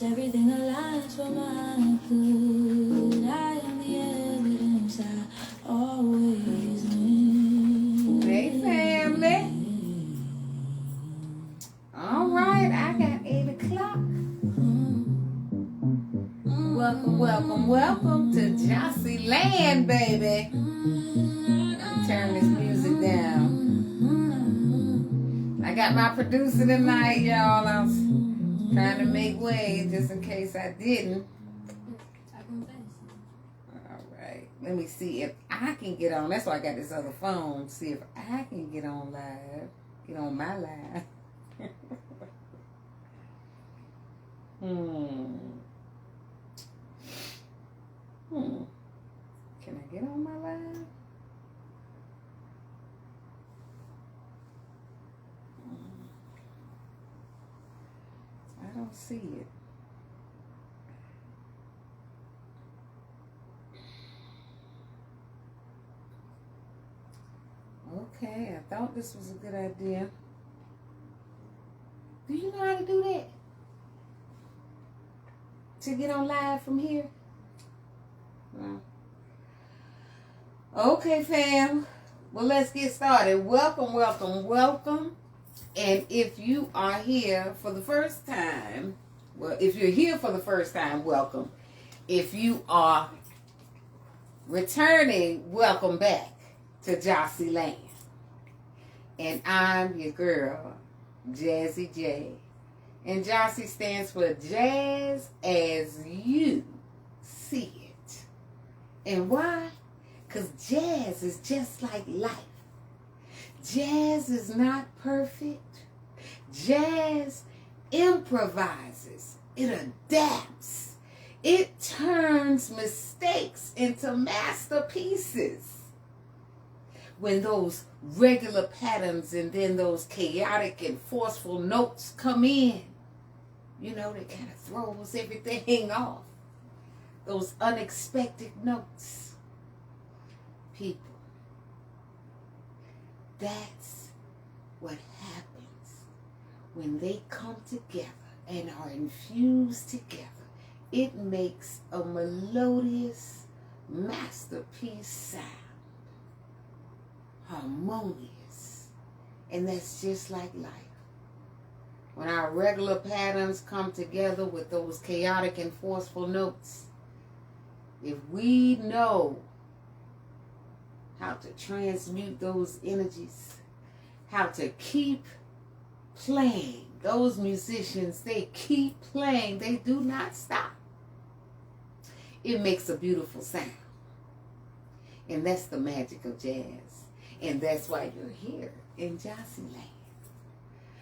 Everything aligns for my good. I am the evidence I always need. Hey, family. All right, I got 8 o'clock. Welcome, welcome, welcome to JAUSI Land, baby. Let me turn this music down. I got my producer tonight, y'all. I was trying to make way just in case I didn't. All right. Let me see if I can get on. That's why I got this other phone. See if I can get on live. Get on my live. Can I get on my live? I don't see it. Okay, I thought this was a good idea. Do you know how to do that? To get on live from here? No. Okay, fam. Well, let's get started. Welcome, welcome, welcome. And if you are here for the first time, well, if you're here for the first time, welcome. If you are returning, welcome back to JAUSI Land. And I'm your girl, Jazzy J. And JAUSI stands for Jazz as You See It. And why? Because jazz is just like life. Jazz is not perfect. Jazz improvises. It adapts. It turns mistakes into masterpieces. When those regular patterns and then those chaotic and forceful notes come in, you know, they kind of throws everything off. Those unexpected notes. People, that's what happens when they come together and are infused together. It makes a melodious masterpiece sound. Harmonious. And that's just like life. When our regular patterns come together with those chaotic and forceful notes, if we know how to transmute those energies, how to keep playing, those musicians, they keep playing, they do not stop. It makes a beautiful sound. And that's the magic of jazz. And that's why you're here in JAUSI Land.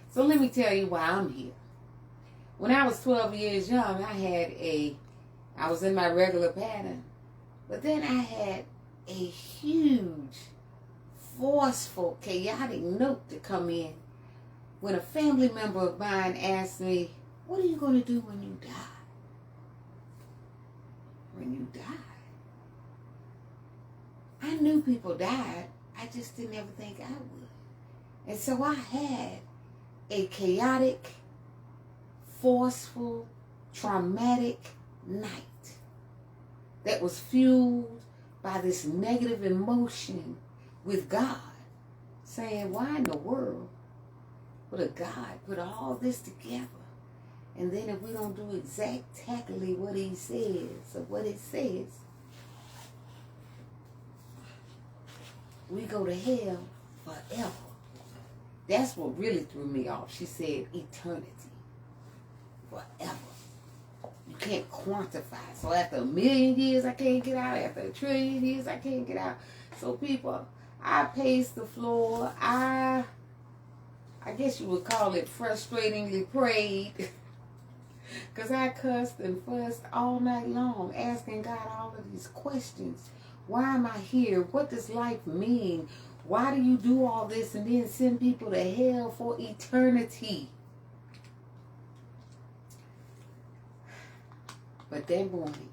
So let me tell you why I'm here. When I was 12 years young, I was in my regular pattern. But then I had a huge, forceful, chaotic note to come in when a family member of mine asked me, what are you going to do when you die? When you die? I knew people died. I just didn't ever think I would. And so I had a chaotic, forceful, traumatic night that was fueled by this negative emotion with God, saying, why in the world would a God put all this together? And then if we don't do exactly what he says or what it says, we go to hell forever. That's what really threw me off. She said eternity. Forever. You can't quantify. So after 1,000,000 years, I can't get out. After 1,000,000,000,000 years, I can't get out. So people, I paced the floor. I guess you would call it frustratingly prayed. Because I cussed and fussed all night long, asking God all of these questions. Why am I here? What does life mean? Why do you do all this and then send people to hell for eternity? But that morning,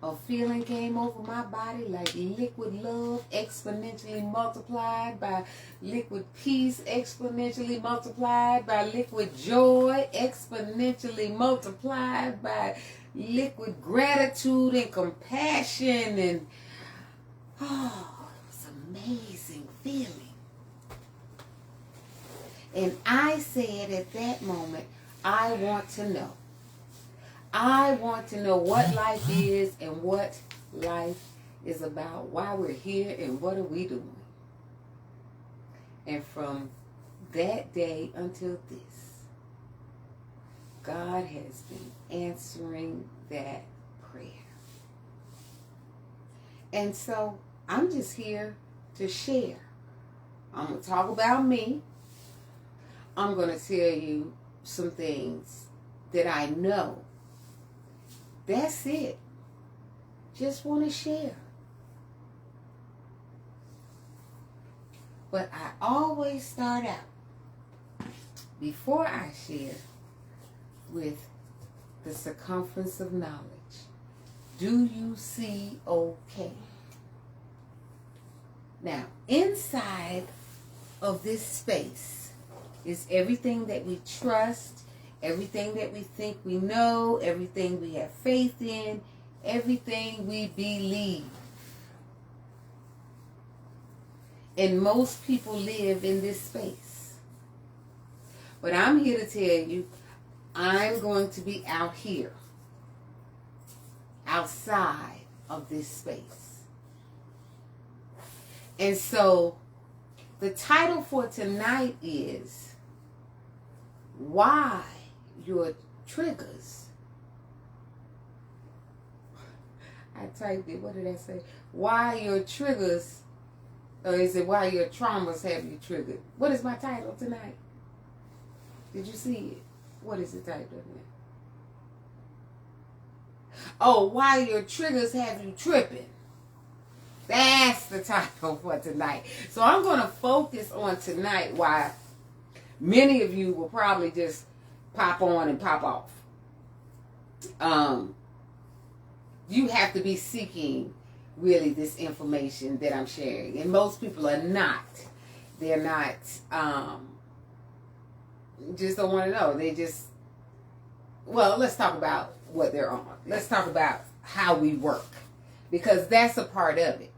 a feeling came over my body like liquid love exponentially multiplied by liquid peace, exponentially multiplied by liquid joy, exponentially multiplied by liquid gratitude and compassion. And oh, it was an amazing feeling. And I said at that moment, I want to know. I want to know what life is and what life is about, why we're here and what are we doing. And from that day until this, God has been answering that prayer. And so I'm just here to share. I'm going to talk about me. I'm going to tell you some things that I know. That's it. Just want to share. But I always start out, before I share, with the circumference of knowledge. Do you see okay? Now, inside of this space is everything that we trust, everything that we think we know, everything we have faith in, everything we believe. And most people live in this space. But I'm here to tell you, I'm going to be out here, outside of this space. And so, the title for tonight is, Why Your Triggers. I typed it. What did I say? Why your triggers, or is it why your traumas have you triggered? What is my title tonight? Did you see it? What is the title of it? Oh, why your triggers have you tripping. That's the title for tonight. So I'm going to focus on tonight why many of you will probably just pop on and pop off. You have to be seeking really this information that I'm sharing. And most people are not. They're not, just don't want to know. They just, well, let's talk about what they're on. Let's talk about how we work. Because that's a part of it.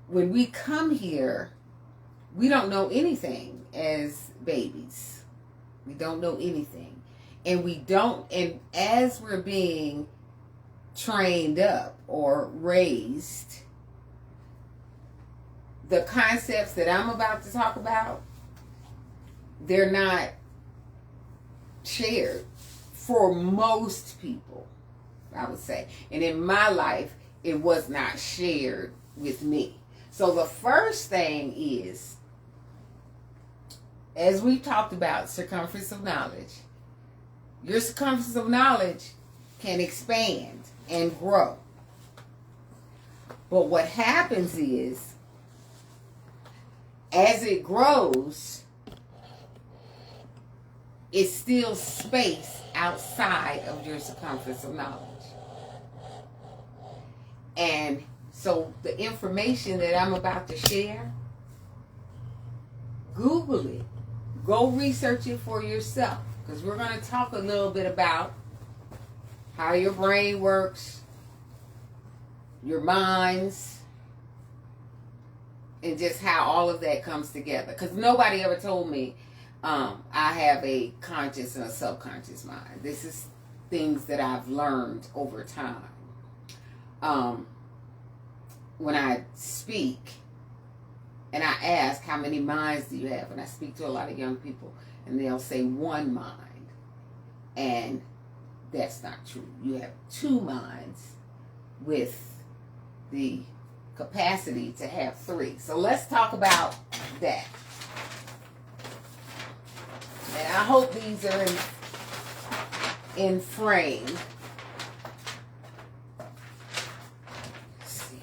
When we come here, we don't know anything as babies. We don't know anything. And as we're being trained up or raised, the concepts that I'm about to talk about, they're not shared for most people, I would say. And in my life, it was not shared with me. So the first thing is, as we talked about circumference of knowledge, your circumference of knowledge can expand and grow. But what happens is, as it grows, it's still space outside of your circumference of knowledge. And so the information that I'm about to share, Google it. Go research it for yourself. Because we're going to talk a little bit about how your brain works, your minds, and just how all of that comes together. Because nobody ever told me I have a conscious and a subconscious mind. This is things that I've learned over time. When I speak and I ask how many minds do you have, and I speak to a lot of young people, and they'll say one mind. And that's not true. You have two minds with the capacity to have three. So let's talk about that. And I hope these are in frame. Let's see.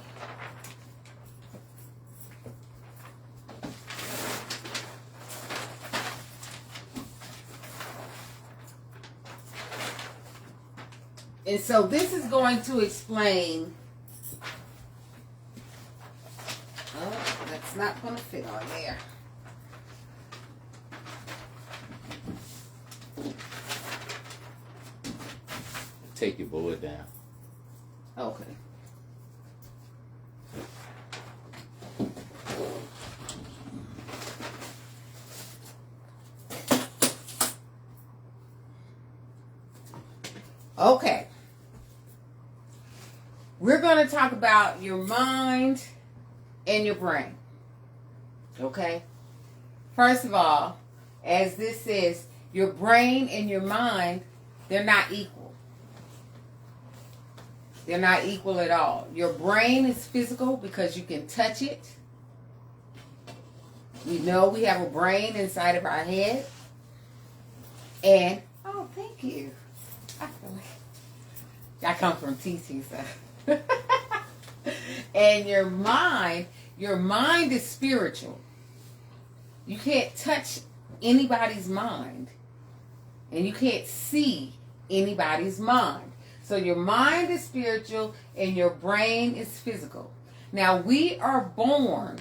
And so this is going to explain. Oh, that's not going to fit on there. Take your board down. Okay. Okay. We're going to talk about your mind and your brain. Okay? First of all, as this says, your brain and your mind, they're not equal. They're not equal at all. Your brain is physical because you can touch it. We know we have a brain inside of our head. And, oh, thank you. I come from teaching, so. And your mind is spiritual. You can't touch anybody's mind. And you can't see anybody's mind. So your mind is spiritual and your brain is physical. Now we are born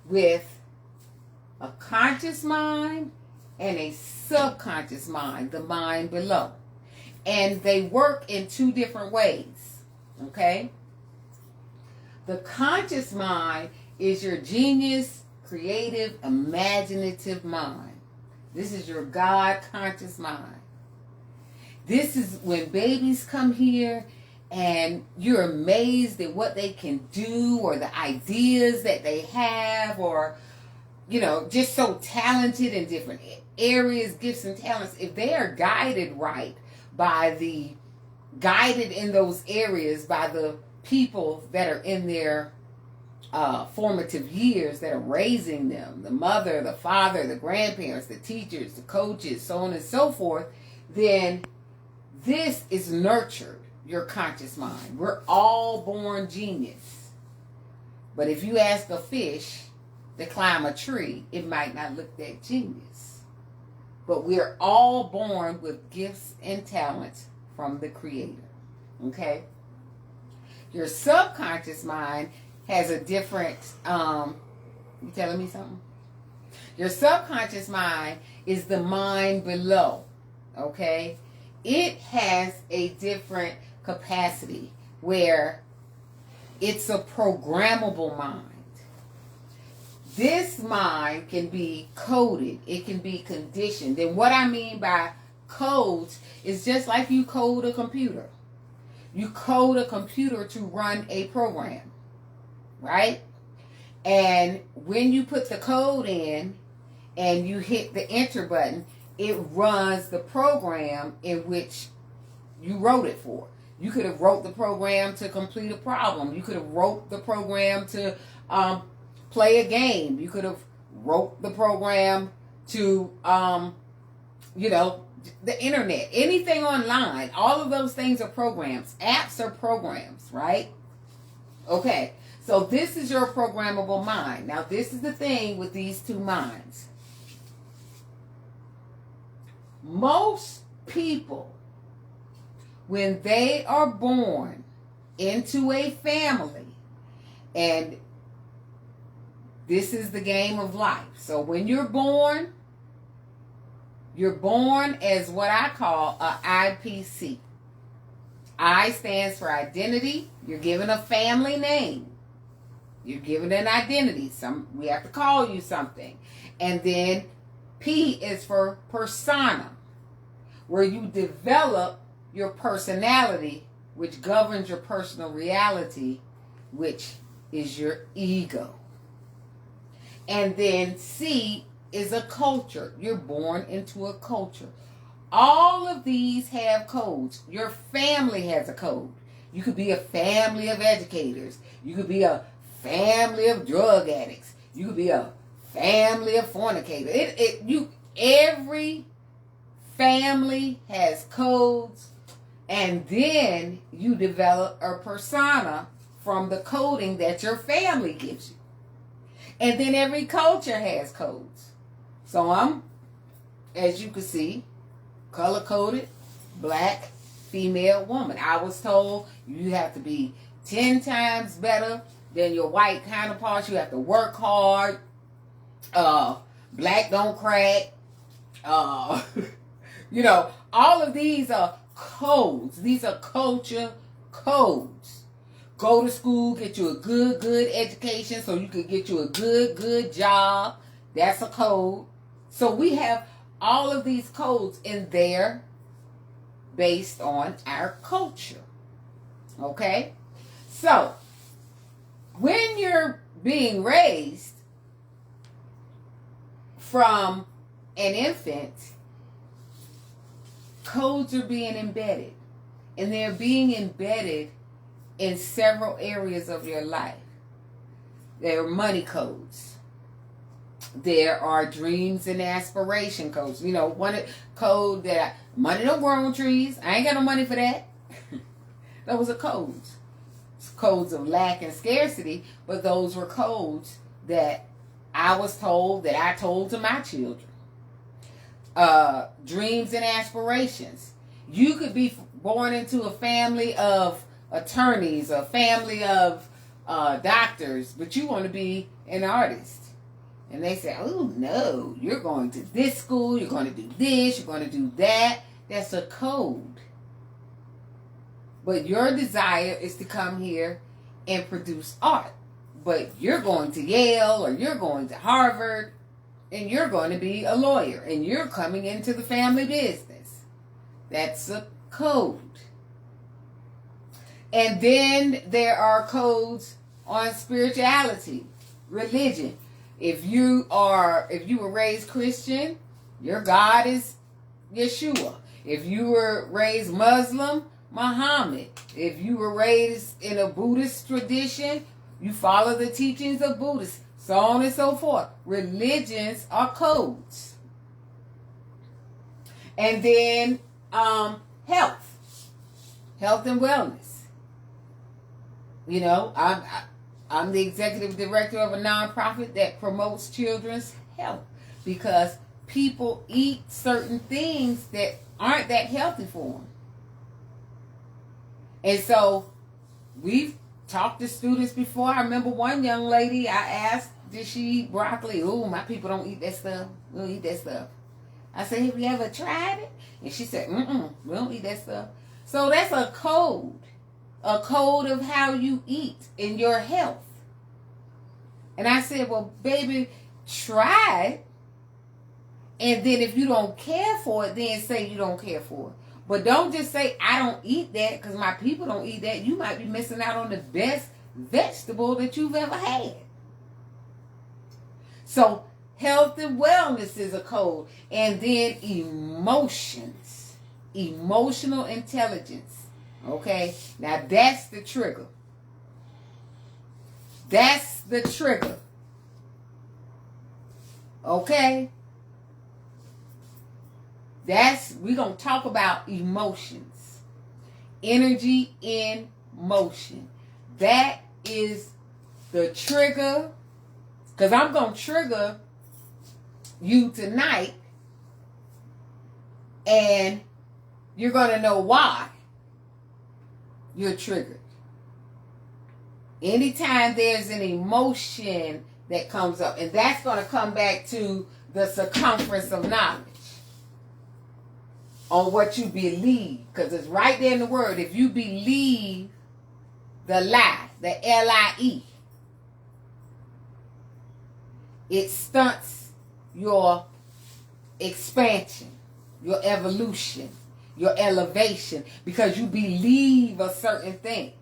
with a conscious mind and a subconscious mind, the mind below. And they work in two different ways, okay? The conscious mind is your genius, creative, imaginative mind. This is your God conscious mind. This is when babies come here and you're amazed at what they can do or the ideas that they have, or, you know, just so talented in different areas, gifts and talents. If they are guided right, guided in those areas by the people that are in their formative years that are raising them, the mother, the father, the grandparents, the teachers, the coaches, so on and so forth, then this is nurtured, your conscious mind. We're all born genius. But if you ask a fish to climb a tree, it might not look that genius. But we're all born with gifts and talents from the Creator. Okay? Your subconscious mind has a different, you telling me something? Your subconscious mind is the mind below. Okay? It has a different capacity where it's a programmable mind. This mind can be coded. It can be conditioned. And what I mean by codes is just like you code a computer. You code a computer to run a program, right? And when you put the code in and you hit the enter button, it runs the program in which you wrote it for. You could have wrote the program to complete a problem. You could have wrote the program to play a game. You could have wrote the program to, the internet, anything online. All of those things are programs. Apps are programs, right? Okay, so this is your programmable mind. Now, this is the thing with these two minds. Most people, when they are born into a family, and this is the game of life. So when you're born as what I call a IPC. I stands for identity. You're given a family name. You're given an identity. We have to call you something. And then P is for persona, where you develop your personality, which governs your personal reality, which is your ego. And then C is a culture. You're born into a culture. All of these have codes. Your family has a code. You could be a family of educators. You could be a family of drug addicts. You could be a family of fornicators. Every family has codes, and then you develop a persona from the coding that your family gives you. And then every culture has codes. So I'm, as you can see, color-coded, black, female woman. I was told you have to be 10 times better than your white counterparts. You have to work hard. Black don't crack. You know, all of these are codes. These are culture codes. Go to school, get you a good education so you can get you a good job. That's a code. So we have all of these codes, and they're based on our culture. Okay? So, when you're being raised from an infant, codes are being embedded. And they're being embedded in several areas of your life. There are money codes. There are dreams and aspiration codes. You know, one code that money don't grow on trees. I ain't got no money for that. That was a code. It's codes of lack and scarcity, but those were codes that I was told, that I told to my children. Dreams and aspirations. You could be born into a family of attorneys, a family of doctors, but you want to be an artist. And they say, oh no, you're going to this school, you're going to do this, you're going to do that. That's a code. But your desire is to come here and produce art. But you're going to Yale or you're going to Harvard and you're going to be a lawyer and you're coming into the family business. That's a code. And then there are codes on spirituality, religion. If you were raised Christian, your God is Yeshua. If you were raised Muslim, Muhammad. If you were raised in a Buddhist tradition, you follow the teachings of Buddhists, so on and so forth. Religions are codes. And then health and wellness. You know, I'm the executive director of a nonprofit that promotes children's health because people eat certain things that aren't that healthy for them. And so we've talked to students before. I remember one young lady, I asked, did she eat broccoli? Oh, my people don't eat that stuff. We don't eat that stuff. I said, have you ever tried it? And she said, we don't eat that stuff. So that's a code of how you eat in your health. And I said, well, baby, try it. And then if you don't care for it, then say you don't care for it. But don't just say, I don't eat that because my people don't eat that. You might be missing out on the best vegetable that you've ever had. So health and wellness is a code. And then emotions. Emotional intelligence. Okay? Now that's the trigger. That's the trigger. Okay? We're going to talk about emotions. Energy in motion. That is the trigger. Because I'm going to trigger you tonight. And you're going to know why you're triggered. Anytime there's an emotion that comes up. And that's going to come back to the circumference of knowledge. On what you believe. Because it's right there in the word. If you believe the lie, the L-I-E, it stunts your expansion, your evolution, your elevation. Because you believe a certain thing.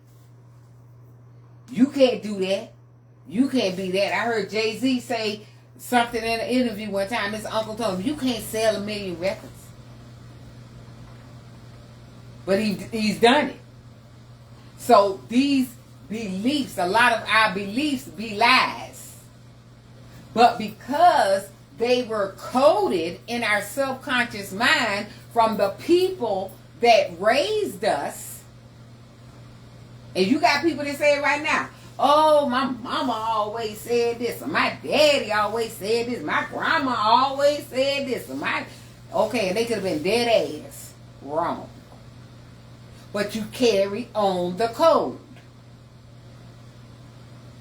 You can't do that. You can't be that. I heard Jay-Z say something in an interview one time. His uncle told him, you can't sell 1 million records. But he's done it. So these beliefs, a lot of our beliefs be lies. But because they were coded in our subconscious mind from the people that raised us, and you got people that say it right now, oh, my mama always said this, or my daddy always said this, my grandma always said this, or okay, and they could have been dead ass wrong. but you carry on the code.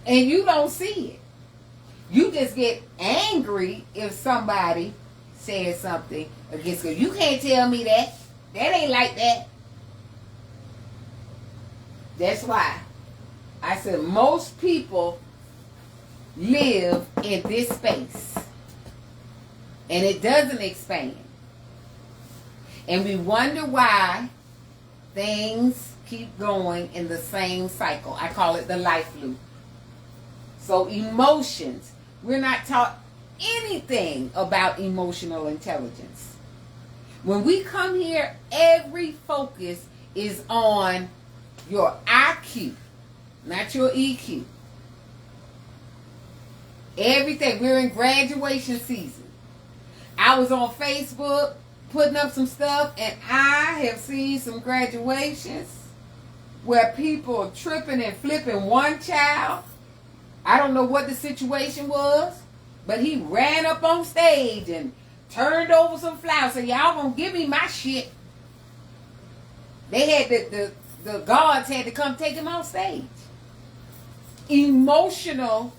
And you don't see it. You just get angry if somebody says something against you. You can't tell me that. That ain't like that. That's why I said most people live in this space. And it doesn't expand. And we wonder why things keep going in the same cycle. I call it the life loop. So emotions, we're not taught anything about emotional intelligence. When we come here, every focus is on your IQ, not your EQ. Everything. We're in graduation season. I was on Facebook putting up some stuff, and I have seen some graduations where people are tripping and flipping one child. I don't know what the situation was, but he ran up on stage and turned over some flowers. Said, y'all gonna give me my shit. They had the guards had to come take him off stage. Emotional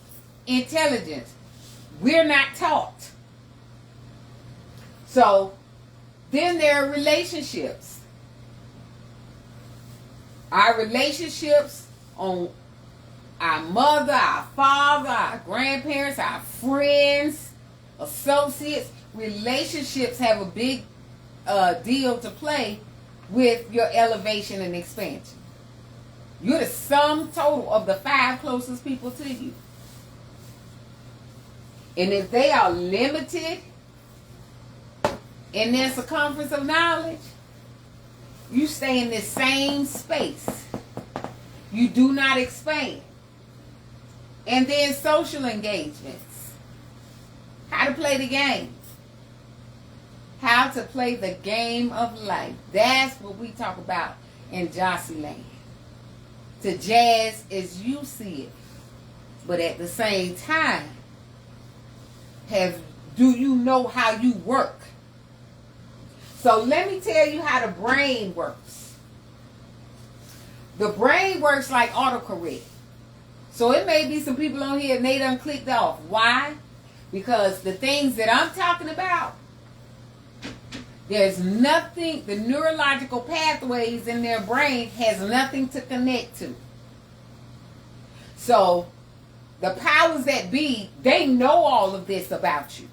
intelligence. We're not taught. So then there are relationships. Our relationships on our mother, our father, our grandparents, our friends, associates, relationships have a big deal to play with your elevation and expansion. You're the sum total of the 5 closest people to you. And if they are limited in their circumference of knowledge, you stay in the same space. You do not expand. And then social engagements. How to play the game. How to play the game of life. That's what we talk about in JAUSI Land. To jazz as you see it. But at the same time, do you know how you work? So let me tell you how the brain works. The brain works like autocorrect. So it may be some people on here and they done clicked off. Why? Because the things that I'm talking about, there's nothing, the neurological pathways in their brain has nothing to connect to. So the powers that be, they know all of this about you.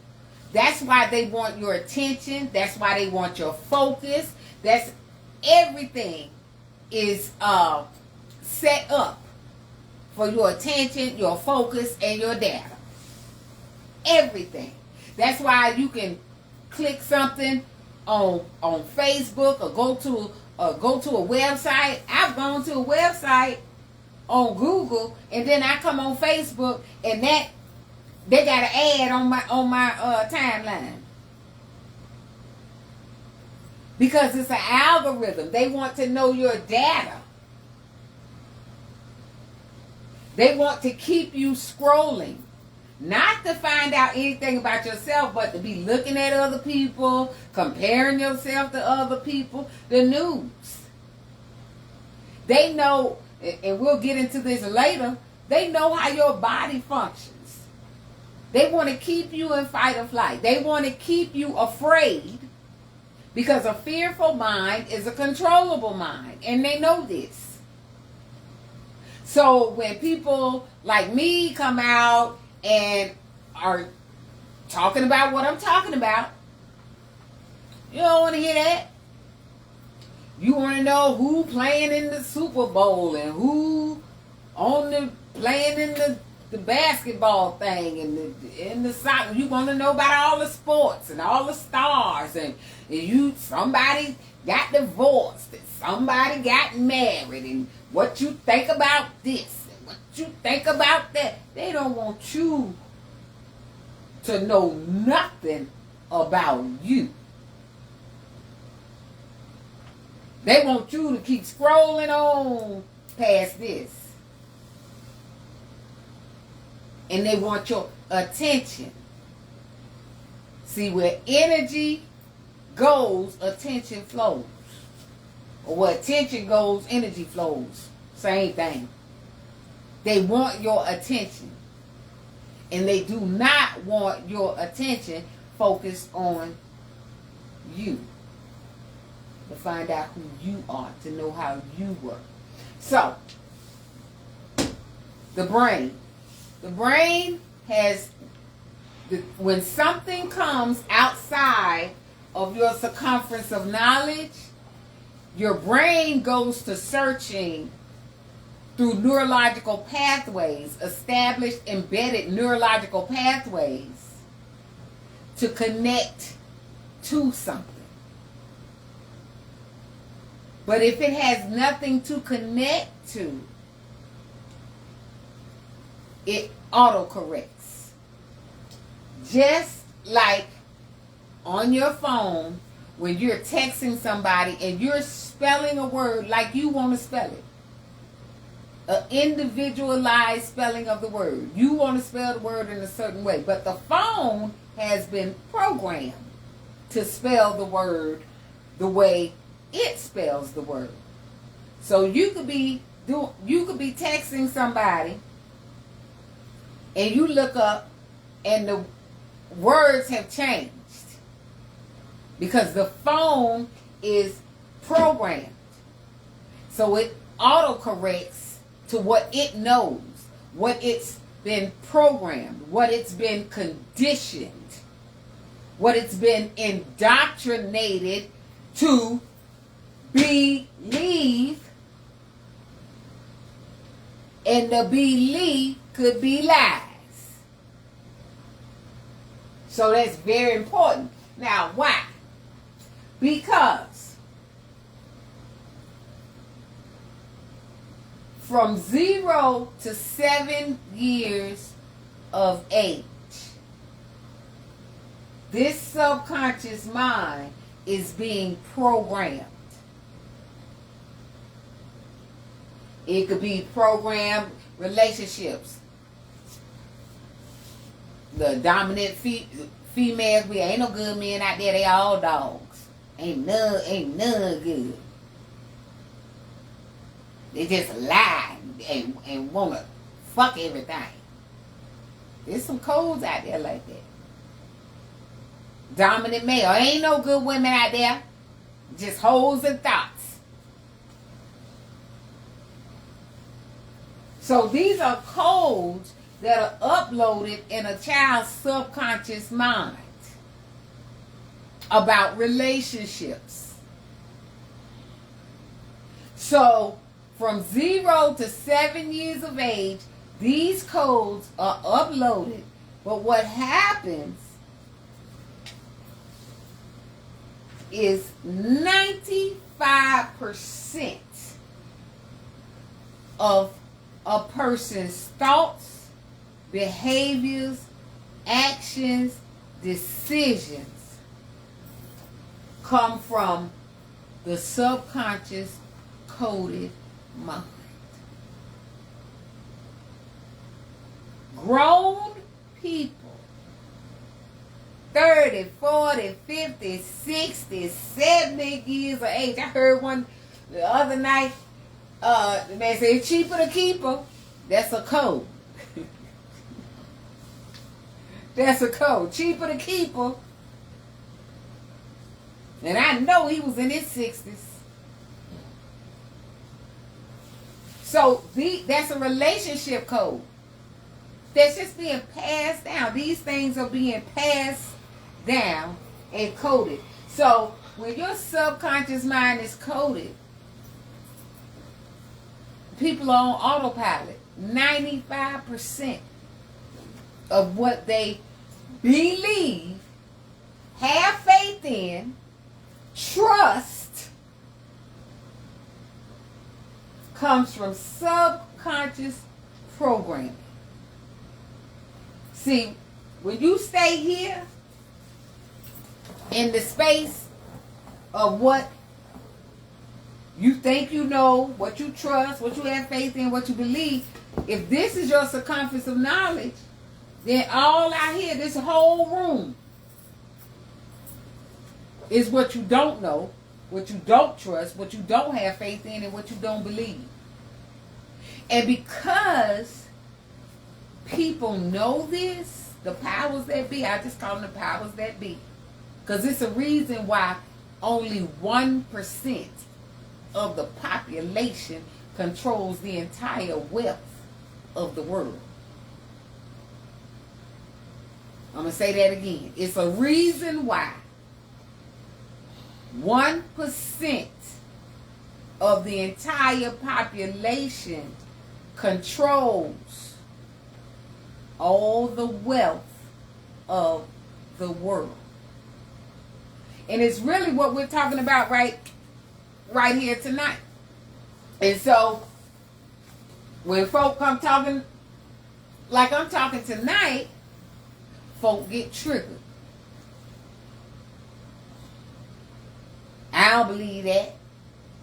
That's why they want your attention. That's why they want your focus. That's everything is set up for your attention, your focus, and your data. Everything. That's why you can click something on Facebook or go to a website. I've gone to a website on Google, and then I come on Facebook, and that they got an ad on my timeline. Because it's an algorithm. They want to know your data. They want to keep you scrolling. Not to find out anything about yourself, but to be looking at other people, comparing yourself to other people. The news. They know, and we'll get into this later, they know how your body functions. They want to keep you in fight or flight. They want to keep you afraid, because a fearful mind is a controllable mind. And they know this. So when people like me come out and are talking about what I'm talking about, you don't want to hear that. You want to know who playing in the Super Bowl and who playing in the basketball thing and the soccer. You want to know about all the sports and all the stars, and somebody got divorced and somebody got married, and what you think about this and what you think about that. They don't want you to know nothing about you. They want you to keep scrolling on past this. And they want your attention. See, where energy goes, attention flows. Or where attention goes, energy flows. Same thing. They want your attention. And they do not want your attention focused on you. To find out who you are. To know how you work. So, the brain. The brain has, when something comes outside of your circumference of knowledge, your brain goes to searching through neurological pathways, established embedded neurological pathways, to connect to something. But if it has nothing to connect to, it autocorrects. Just like on your phone, when you're texting somebody and you're spelling a word like you want to spell it. An individualized spelling of the word. You want to spell the word in a certain way. But the phone has been programmed to spell the word the way it spells the word. So you could be texting somebody and you look up and the words have changed because the phone is programmed. So it autocorrects to what it knows, what it's been programmed, what it's been conditioned, what it's been indoctrinated to believe, and the belief could be lies. So that's very important. Now, why? Because from 0 to 7 years of age, this subconscious mind is being programmed. It could be programmed relationships. The dominant females, we ain't no good men out there. They all dogs. Ain't none good. They just lie and want to fuck everything. There's some codes out there like that. Dominant male. Ain't no good women out there. Just hoes and thoughts. So these are codes that are uploaded in a child's subconscious mind about relationships. So from 0 to 7 years of age, these codes are uploaded. But what happens is 95% of a person's thoughts, behaviors, actions, decisions come from the subconscious coded mind. Grown people, 30, 40, 50, 60, 70 years of age. I heard one the other night. The man said, it's cheaper to keep her. That's a code. That's a code. Cheaper to keep her. And I know he was in his 60s. So that's a relationship code. That's just being passed down. These things are being passed down and coded. So when your subconscious mind is coded, people are on autopilot. 95% of what they believe, have faith in, trust, comes from subconscious programming. See, when you stay here in the space of what you think you know, what you trust, what you have faith in, what you believe, if this is your circumference of knowledge, then all out here, this whole room, is what you don't know, what you don't trust, what you don't have faith in, and what you don't believe. And because people know this, the powers that be, I just call them the powers that be, because it's a reason why only 1% of the population controls the entire wealth of the world. I'm going to say that again. It's a reason why 1% of the entire population controls all the wealth of the world. And it's really what we're talking about right here tonight. And so when folk come talking like I'm talking tonight, folk get triggered. I don't believe that.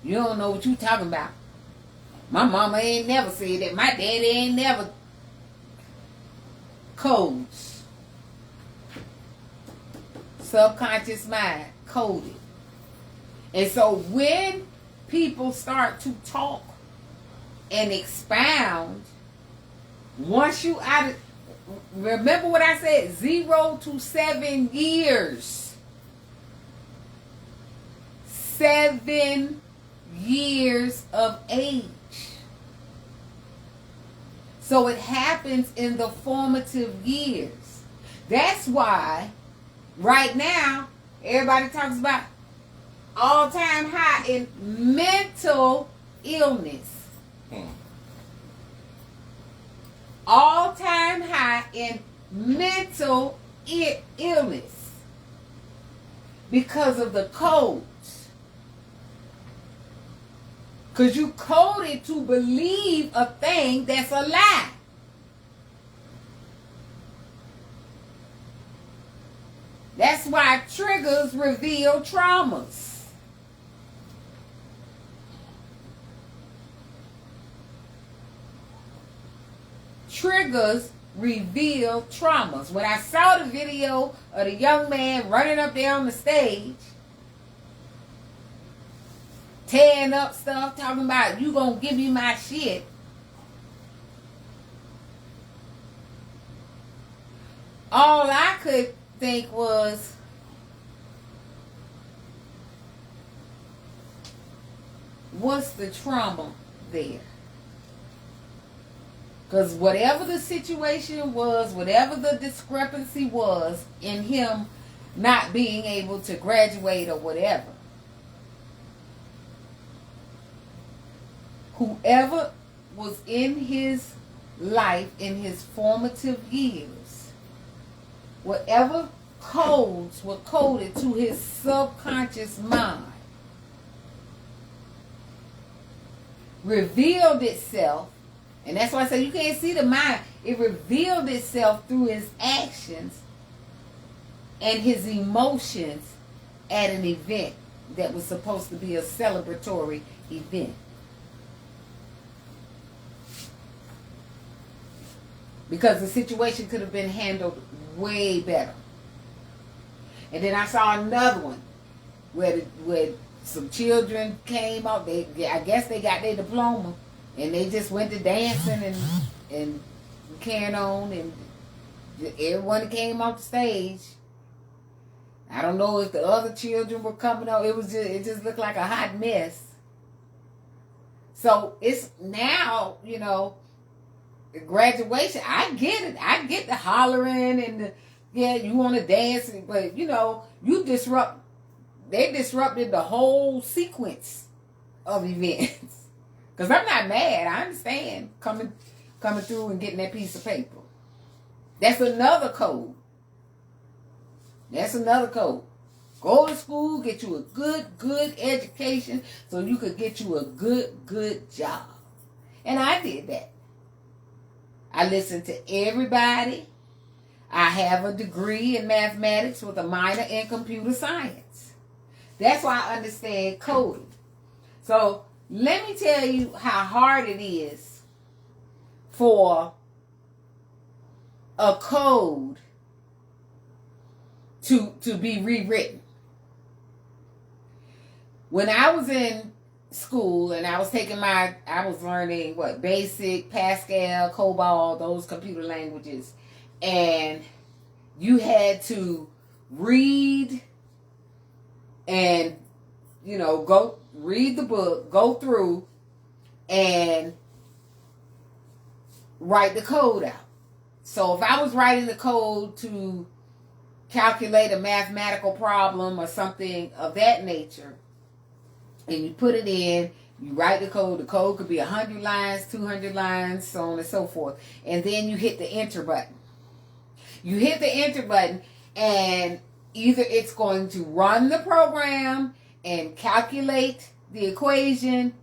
You don't know what you talking about. My mama ain't never said that. My daddy ain't never. Codes. Subconscious mind. Coded. And so when people start to talk and expound, once you out of, remember what I said, 0 to 7 years. 7 years of age. So it happens in the formative years. That's why right now everybody talks about all-time high in mental illness. All-time high in mental illness because of the codes. Because you coded to believe a thing that's a lie. That's why triggers reveal traumas. Triggers reveal traumas. When I saw the video of the young man running up there on the stage, tearing up stuff, talking about, you gonna give me my shit. All I could think was, what's the trauma there? Because whatever the situation was, whatever the discrepancy was in him not being able to graduate or whatever, whoever was in his life, in his formative years, whatever codes were coded to his subconscious mind, revealed itself. And that's why I say you can't see the mind. It revealed itself through his actions and his emotions at an event that was supposed to be a celebratory event. Because the situation could have been handled way better. And then I saw another one where some children came up. I guess they got their diploma. And they just went to dancing and carrying on. And everyone that came off the stage, I don't know if the other children were coming up. It just looked like a hot mess. So it's now, graduation, I get it. I get the hollering and you want to dance, but they disrupted the whole sequence of events. Because I'm not mad. I understand coming through and getting that piece of paper. That's another code. Go to school, get you a good education so you could get you a good job. And I did that. I listened to everybody. I have a degree in mathematics with a minor in computer science. That's why I understand coding. So let me tell you how hard it is for a code to be rewritten. when I was in school and I was learning basic, Pascal, COBOL, those computer languages, and you had to read and, go read the book, go through and write the code out. So if I was writing the code to calculate a mathematical problem or something of that nature, and you put it in, you write the code could be 100 lines, 200 lines, so on and so forth. And then you hit the enter button. You hit the enter button, and either it's going to run the program and calculate the equation,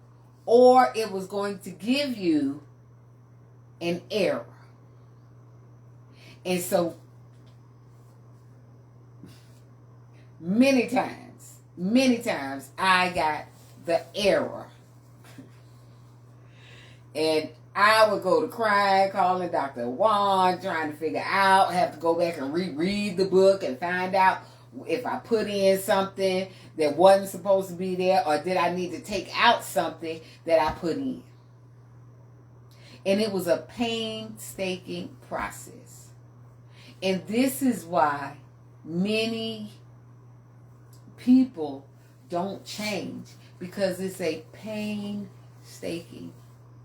or it was going to give you an error. And so many times I got the error. And I would go to crying, calling Dr. Juan, trying to figure out, have to go back and reread the book and find out if I put in something that wasn't supposed to be there, or did I need to take out something that I put in. And it was a painstaking process. And this is why many people don't change, because it's a painstaking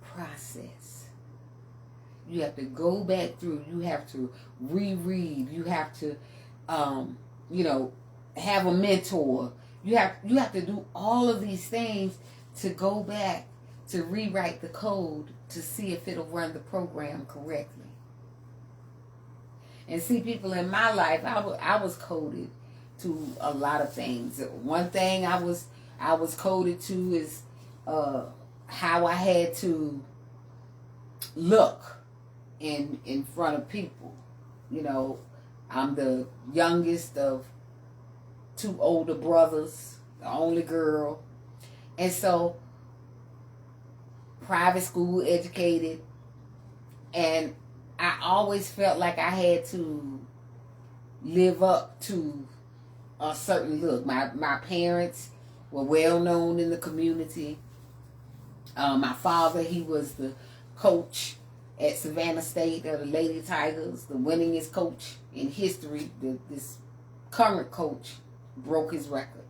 process. You have to go back through. You have to reread. You have to, have a mentor. You have to do all of these things to go back to rewrite the code to see if it'll run the program correctly. And see, people, in my life, I was coded to a lot of things. One thing I was coded to is how I had to look in front of people. I'm the youngest of 2 older brothers, the only girl. And so, private school educated, and I always felt like I had to live up to a certain look. My parents were well known in the community. My father, he was the coach at Savannah State of the Lady Tigers, the winningest coach in history. This current coach broke his record.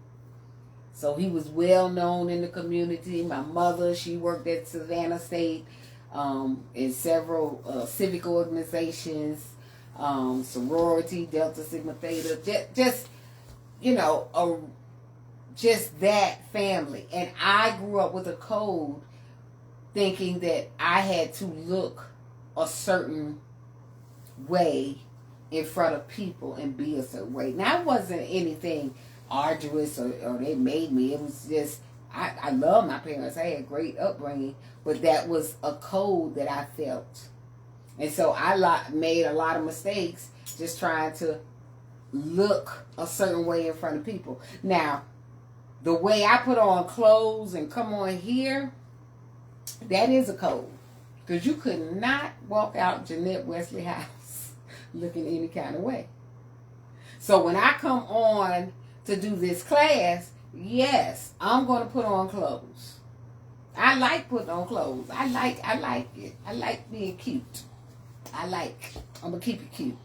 So he was well known in the community. My mother, she worked at Savannah State in several civic organizations, sorority, Delta Sigma Theta, just that family. And I grew up with a code thinking that I had to look a certain way in front of people and be a certain way. Now, it wasn't anything arduous or they made me. It was just, I love my parents. I had a great upbringing, but that was a code that I felt. And so I made a lot of mistakes just trying to look a certain way in front of people. Now, the way I put on clothes and come on here, that is a code. Because you could not walk out Jeanette Wesley house looking any kind of way. So when I come on to do this class, yes, I'm going to put on clothes. I like putting on clothes. I like it. I like being cute. I'm going to keep it cute.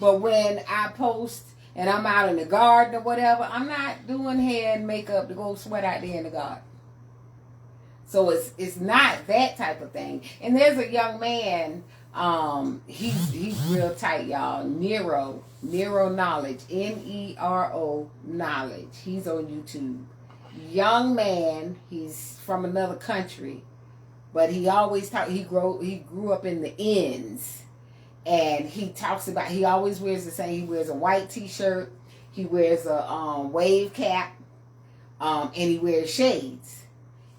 But when I post and I'm out in the garden or whatever, I'm not doing hair and makeup to go sweat out there in the garden. So it's not that type of thing. And there's a young man, he's real tight, y'all. Nero Knowledge, Nero Knowledge. He's on YouTube. Young man, he's from another country, but he always he grew up in the ends. And he talks about, he always wears the same. He wears a white t-shirt, he wears a wave cap, and he wears shades.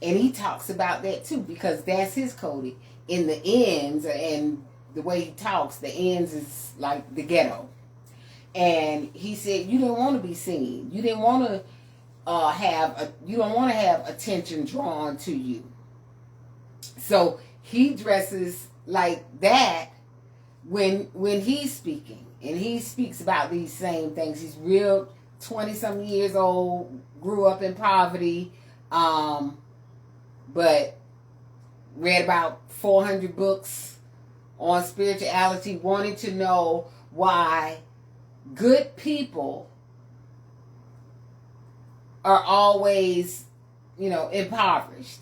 And he talks about that too, because that's his coding. In the ends, and the way he talks, the ends is like the ghetto. And he said, you didn't want to be seen. You didn't want to you don't want to have attention drawn to you. So he dresses like that when he's speaking. And he speaks about these same things. He's real 20-some years old, grew up in poverty, but read about 400 books on spirituality, wanted to know why good people are always, impoverished.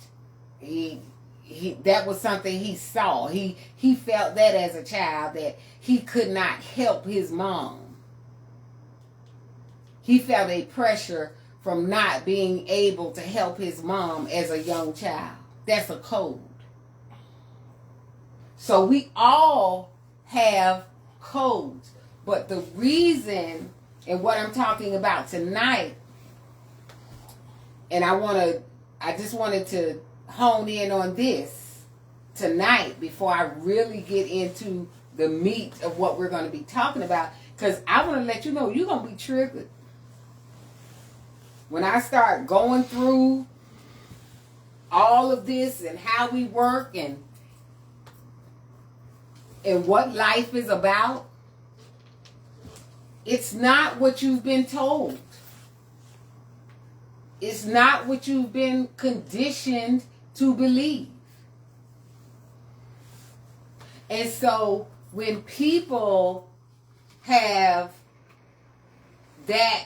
That was something he saw. He felt that as a child, that he could not help his mom. He felt a pressure from not being able to help his mom as a young child. That's a code. So we all have codes. But the reason, and what I'm talking about tonight, and I just wanted to hone in on this tonight before I really get into the meat of what we're going to be talking about, because I want to let you know you're going to be triggered. When I start going through all of this and how we work and what life is about, it's not what you've been told. It's not what you've been conditioned to believe. And so when people have that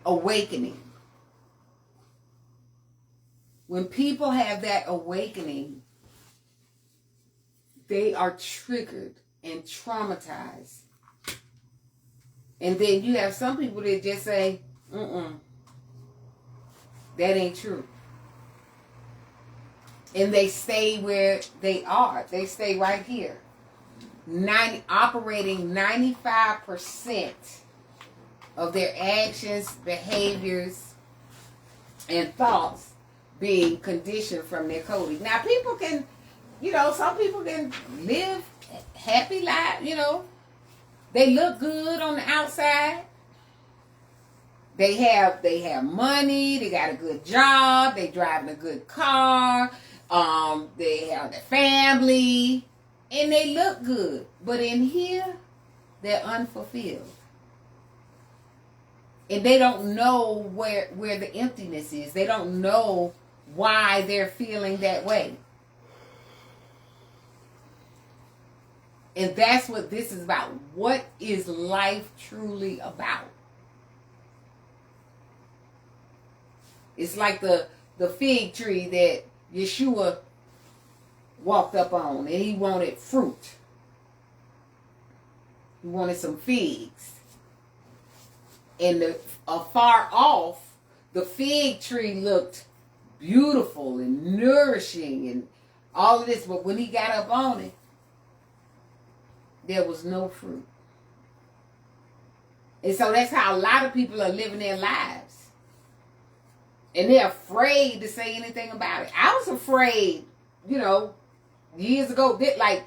awakening, they are triggered and traumatized. And then you have some people that just say, that ain't true. And they stay where they are. They stay right here. Operating 95% of their actions, behaviors, and thoughts being conditioned from their coding. Now, people can, some people can live happy lives, They look good on the outside. They have money. They got a good job. They driving a good car. They have their family, and they look good. But in here, they're unfulfilled, and they don't know where the emptiness is. They don't know why they're feeling that way. And that's what this is about. What is life truly about? It's like the fig tree that Yeshua walked up on, and he wanted fruit. He wanted some figs. And afar off, the fig tree looked beautiful and nourishing and all of this. But when he got up on it, there was no fruit. And so that's how a lot of people are living their lives. And they're afraid to say anything about it. I was afraid, years ago. Like,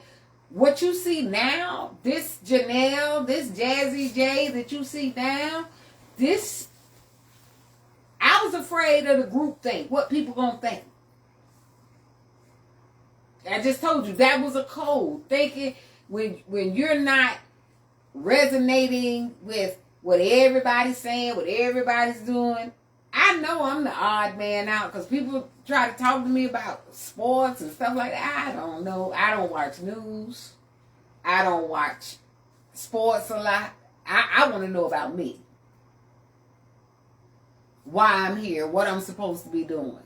what you see now, this Janelle, this Jazzy J that you see now, I was afraid of the group think, what people gonna think. I just told you, that was a code. Thinking, when you're not resonating with what everybody's saying, what everybody's doing, I know I'm the odd man out, because people try to talk to me about sports and stuff like that. I don't know. I don't watch news. I don't watch sports a lot. I want to know about me. Why I'm here, what I'm supposed to be doing.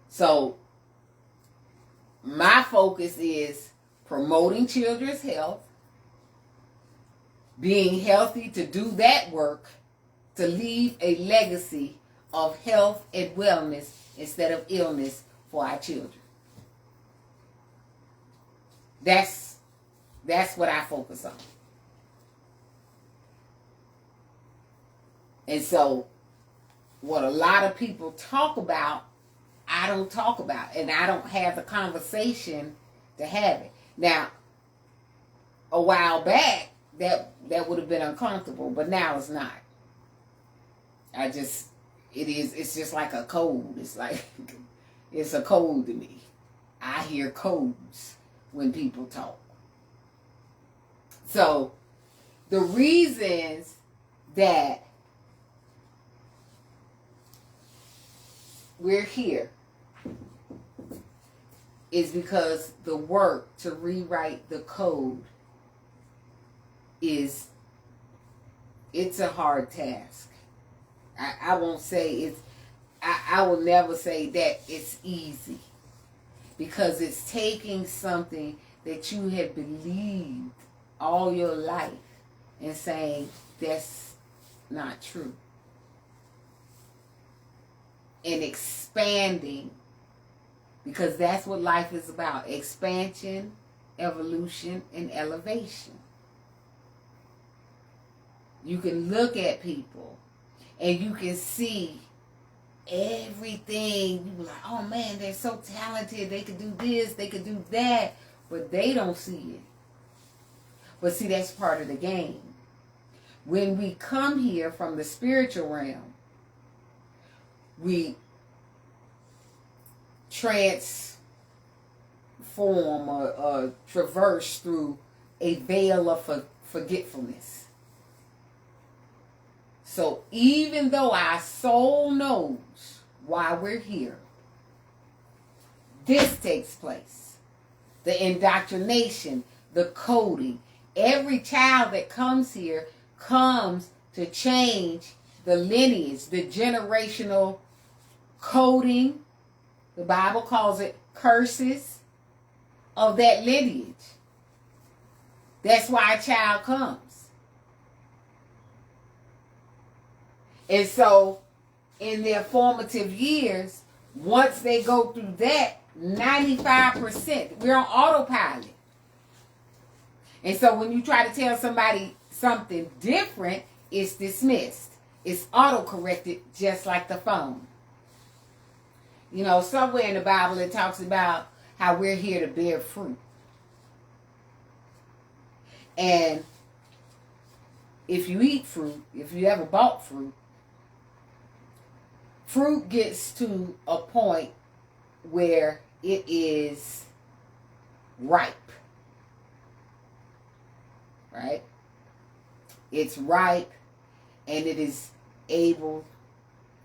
So, my focus is promoting children's health, being healthy to do that work, to leave a legacy of health and wellness instead of illness for our children. That's what I focus on. And so, what a lot of people talk about, I don't talk about, and I don't have the conversation to have it. Now, a while back, that would have been uncomfortable, but now it's not. It's just like a code. It's a code to me. I hear codes when people talk. So the reasons that we're here is because the work to rewrite the code it's a hard task. I won't say it's, I will never say that it's easy, because it's taking something that you have believed all your life and saying that's not true, and expanding, because that's what life is about: expansion, evolution, and elevation. You can look at people and you can see everything. You be like, oh man, they're so talented, they could do this, they could do that, but they don't see it. But see, that's part of the game. When we come here from the spiritual realm, we transform or traverse through a veil of forgetfulness. So even though our soul knows why we're here, this takes place. The indoctrination, the coding. Every child that comes here comes to change the lineage, the generational coding. The Bible calls it curses of that lineage. That's why a child comes. And so, in their formative years, once they go through that, 95%, we're on autopilot. And so when you try to tell somebody something different, it's dismissed. It's auto-corrected just like the phone. You know, somewhere in the Bible it talks about how we're here to bear fruit. And if you eat fruit, if you ever bought fruit, fruit gets to a point where it is ripe. Right? It's ripe and it is able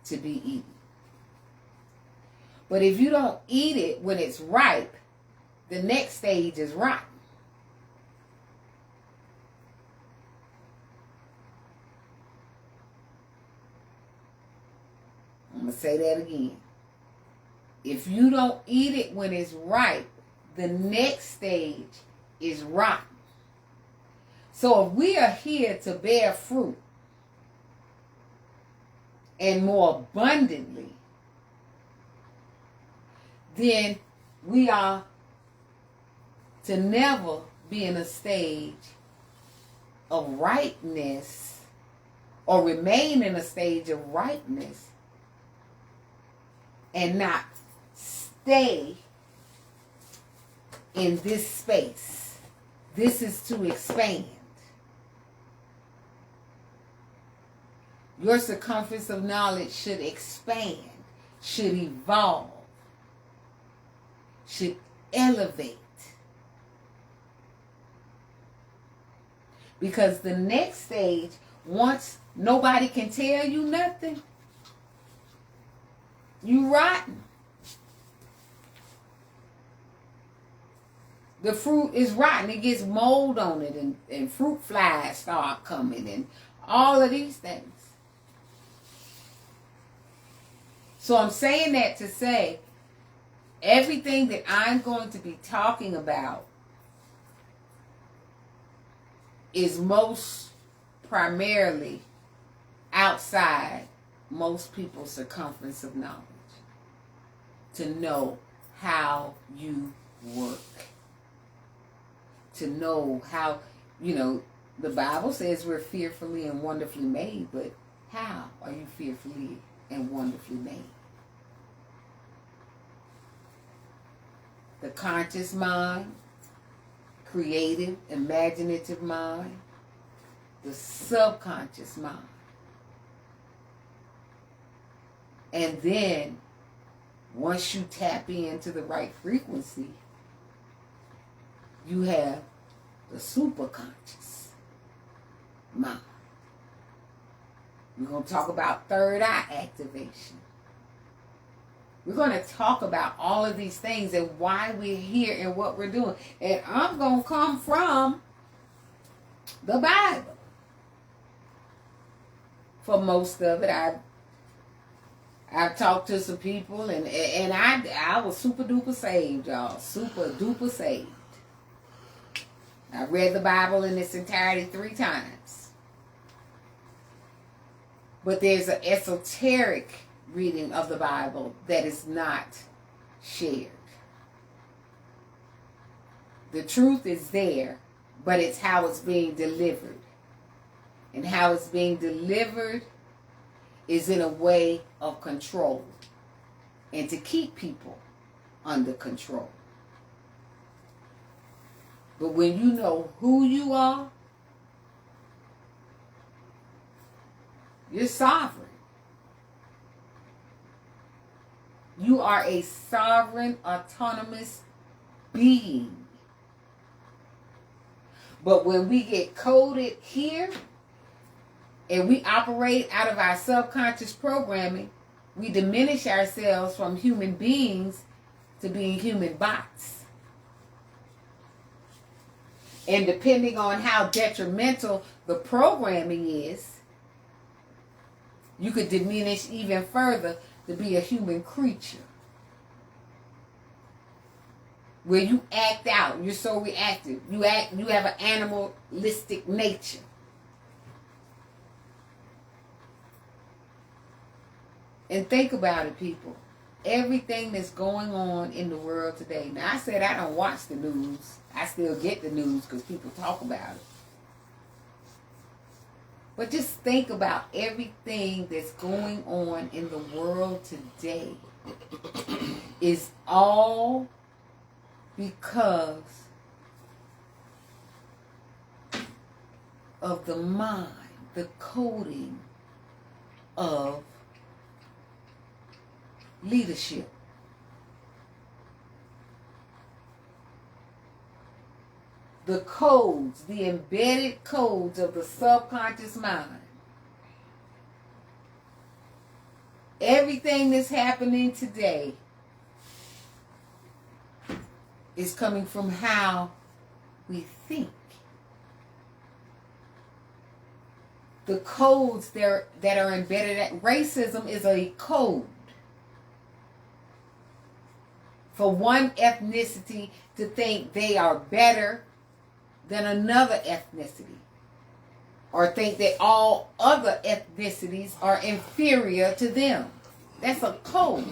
to be eaten. But if you don't eat it when it's ripe, the next stage is rotten. I'm going to say that again. If you don't eat it when it's ripe, the next stage is rotten. So if we are here to bear fruit, and more abundantly, then we are to never be in a stage of ripeness, or remain in a stage of ripeness and not stay in this space. This is to expand. Your circumference of knowledge should expand, should evolve, should elevate. Because the next stage, once nobody can tell you nothing, you rotten. The fruit is rotten. It gets mold on it, and fruit flies start coming, and all of these things. So I'm saying that to say, everything that I'm going to be talking about is most primarily outside most people's circumference of knowledge. To know how you work. To know how, the Bible says we're fearfully and wonderfully made, but how are you fearfully and wonderfully made? The conscious mind, creative, imaginative mind, the subconscious mind. And then, once you tap into the right frequency, you have the superconscious mind. We're going to talk about third eye activation. We're going to talk about all of these things and why we're here and what we're doing. And I'm going to come from the Bible. For most of it, I've talked to some people, and I was super duper saved, y'all. Super duper saved. I read the Bible in its entirety 3 times. But there's an esoteric reading of the Bible that is not shared. The truth is there, but it's how it's being delivered. And how it's being delivered is in a way of control and to keep people under control. But when you know who you are, you're sovereign. You are a sovereign, autonomous being. But when we get coded here and we operate out of our subconscious programming, we diminish ourselves from human beings to being human bots. And depending on how detrimental the programming is, you could diminish even further to be a human creature. Where you act out, you're so reactive. You have an animalistic nature. And think about it, people. Everything that's going on in the world today. Now, I said I don't watch the news. I still get the news because people talk about it. But just think about everything that's going on in the world today is all because of the mind, the coding of leadership. The codes, the embedded codes of the subconscious mind. Everything that's happening today is coming from how we think. The codes that are embedded at racism is a code for one ethnicity to think they are better than another ethnicity, or think that all other ethnicities are inferior to them. That's a code.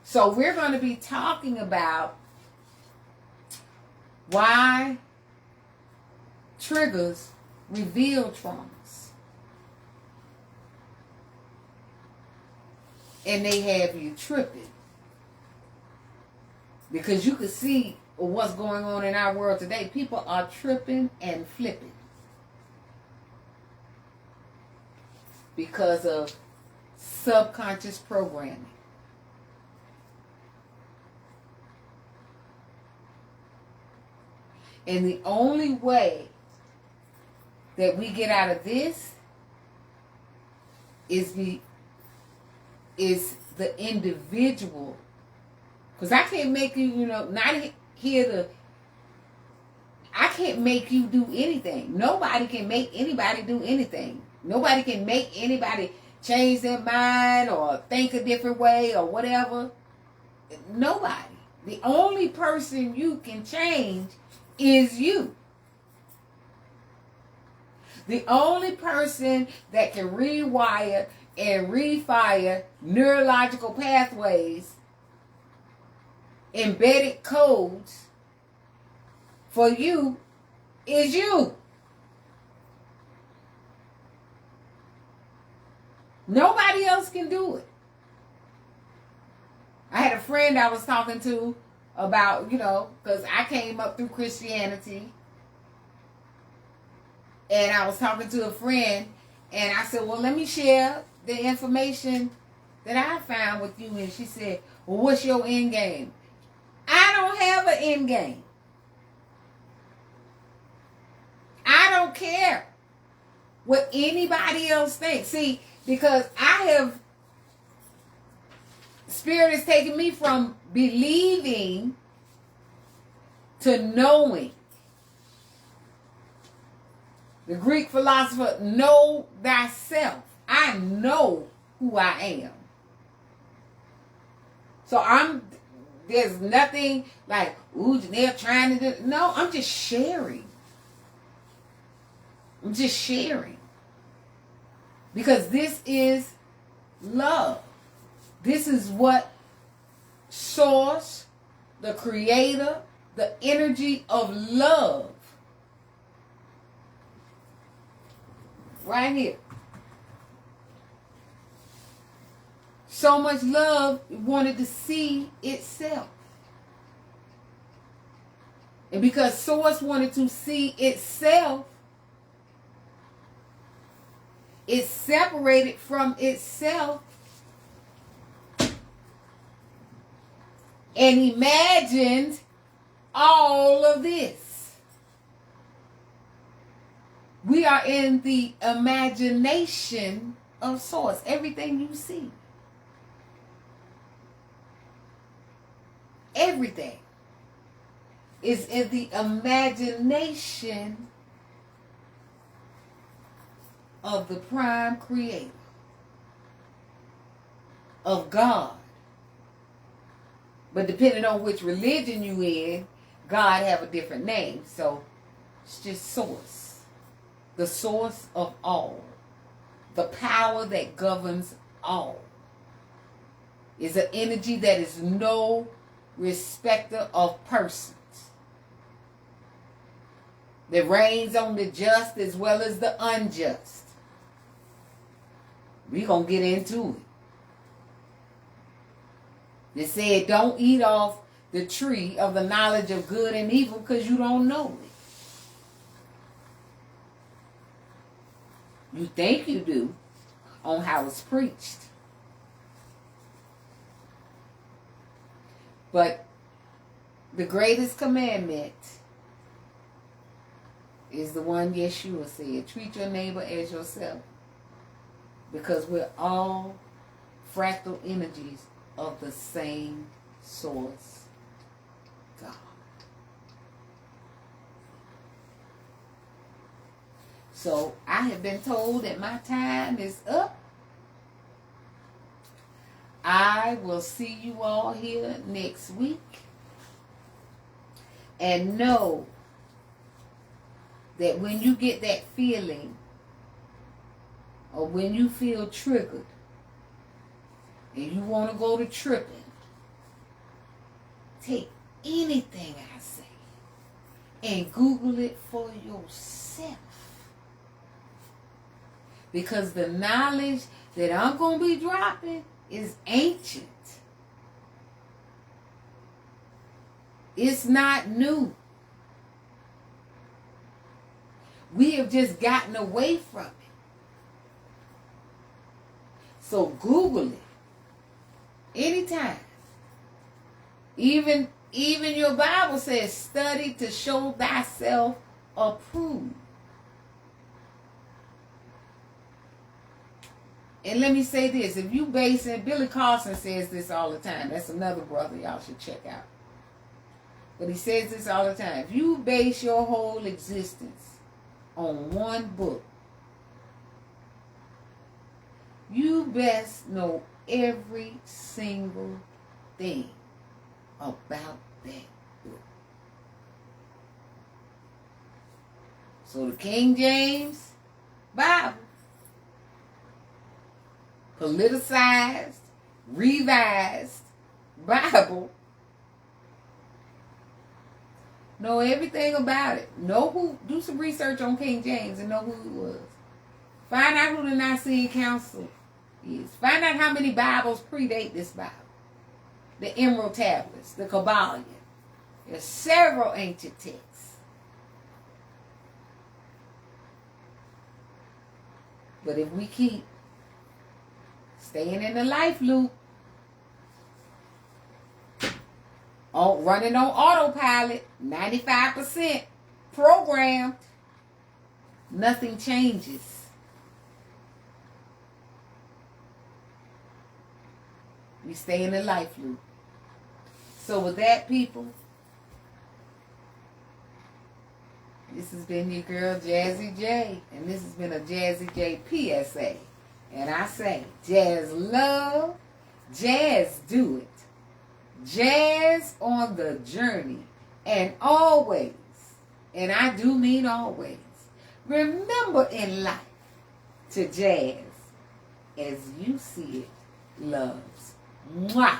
So we're going to be talking about why triggers reveal traumas. And they have you tripping. Because you can see what's going on in our world today. People are tripping and flipping because of subconscious programming. And the only way that we get out of this is the individual. Because I can't make you, not here to, I can't make you do anything. Nobody can make anybody do anything. Nobody can make anybody change their mind or think a different way or whatever. Nobody. The only person you can change is you. The only person that can rewire and refire neurological pathways, embedded codes for you is you. Nobody else can do it. I had a friend I was talking to about, because I came up through Christianity, and I was talking to a friend, and I said, well, let me share the information that I found with you. And she said, Well, what's your end game? I don't have an end game. I don't care what anybody else thinks. See, because Spirit has taken me from believing to knowing. The Greek philosopher, know thyself. I know who I am. So there's nothing like, ooh, they're trying to do. No, I'm just sharing. I'm just sharing. Because this is love. This is what Source, the creator, the energy of love, right here. So much love, it wanted to see itself. And because Source wanted to see itself, it separated from itself and imagined all of this. We are in the imagination of Source. Everything you see. Everything is in the imagination of the prime creator, of God. But depending on which religion you in, God have a different name. So it's just Source. The source of all. The power that governs all. Is an energy that is no respecter of persons. That reigns on the just as well as the unjust. We're going to get into it. They said, don't eat off the tree of the knowledge of good and evil because you don't know it. You think you do on how it's preached. But the greatest commandment is the one Yeshua said. Treat your neighbor as yourself. Because we're all fractal energies of the same source, God. So I have been told that my time is up. I will see you all here next week. And know that when you get that feeling, or when you feel triggered, and you want to go to tripping, take anything I say and Google it for yourself. Because the knowledge that I'm going to be dropping is ancient. It's not new. We have just gotten away from it. So Google it. Anytime. Even your Bible says, study to show thyself approved. And let me say this. If you base it, Billy Carson says this all the time. That's another brother y'all should check out. But he says this all the time. If you base your whole existence on one book, you best know every single thing about that book. So the King James Bible, politicized, revised Bible, know everything about it. Do some research on King James and know who he was. Find out who the Nicene Council is. Find out how many Bibles predate this Bible. The Emerald Tablets, the Kabbalion. There's several ancient texts. But if we keep staying in the life loop, running on autopilot, 95% programmed. Nothing changes. We stay in the life loop. So with that, people, this has been your girl Jazzy J, and this has been a Jazzy J PSA. And I say, jazz love, jazz do it. Jazz on the journey. And always, and I do mean always, remember in life to jazz as you see it, loves. Mwah!